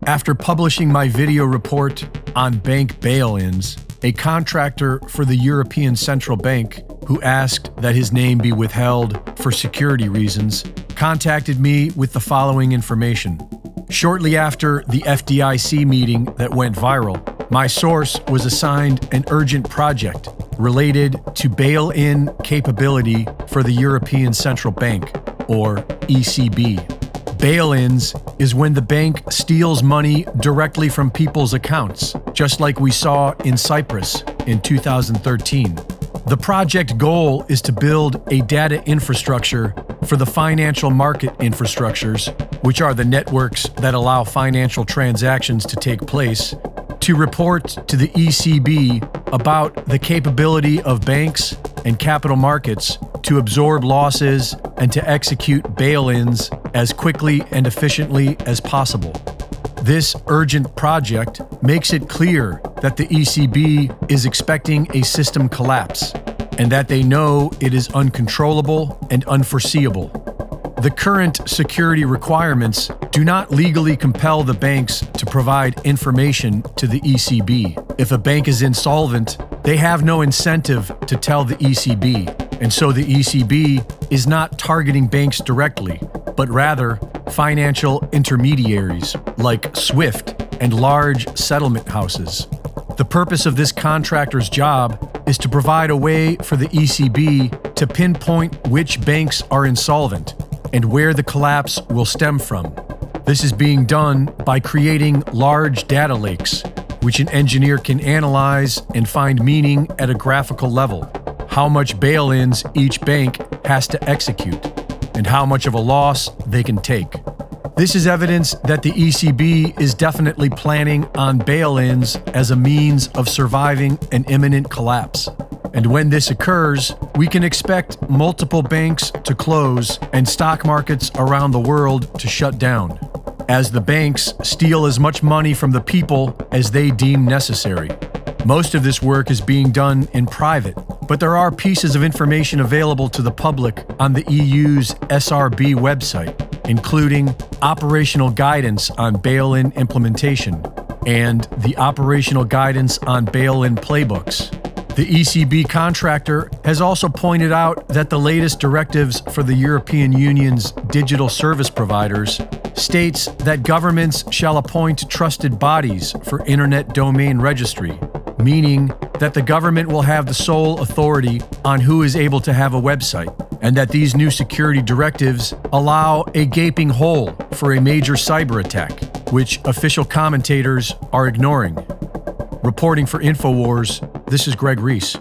After publishing my video report on bank bail-ins, a contractor for the European Central Bank, who asked that his name be withheld for security reasons, contacted me with the following information. Shortly after the FDIC meeting that went viral, my source was assigned an urgent project related to bail-in capability for the European Central Bank, or ECB. Bail-ins is when the bank steals money directly from people's accounts, just like we saw in Cyprus in 2013. The project goal is to build a data infrastructure for the financial market infrastructures, which are the networks that allow financial transactions to take place, to report to the ECB about the capability of banks and capital markets to absorb losses and to execute bail-ins as quickly and efficiently as possible. This urgent project makes it clear that the ECB is expecting a system collapse and that they know it is uncontrollable and unforeseeable. The current security requirements do not legally compel the banks to provide information to the ECB. If a bank is insolvent, they have no incentive to tell the ECB, and so the ECB is not targeting banks directly, but rather financial intermediaries like SWIFT and large settlement houses. The purpose of this contractor's job is to provide a way for the ECB to pinpoint which banks are insolvent and where the collapse will stem from. This is being done by creating large data lakes, which an engineer can analyze and find meaning at a graphical level. How much bail-ins each bank has to execute, and how much of a loss they can take. This is evidence that the ECB is definitely planning on bail-ins as a means of surviving an imminent collapse. And when this occurs, we can expect multiple banks to close and stock markets around the world to shut down, as the banks steal as much money from the people as they deem necessary. Most of this work is being done in private, but there are pieces of information available to the public on the EU's SRB website, including operational guidance on bail-in implementation and the operational guidance on bail-in playbooks. The ECB contractor has also pointed out that the latest directives for the European Union's digital service providers states that governments shall appoint trusted bodies for internet domain registry, meaning that the government will have the sole authority on who is able to have a website, and that these new security directives allow a gaping hole for a major cyber attack, which official commentators are ignoring. Reporting for InfoWars, this is Reese.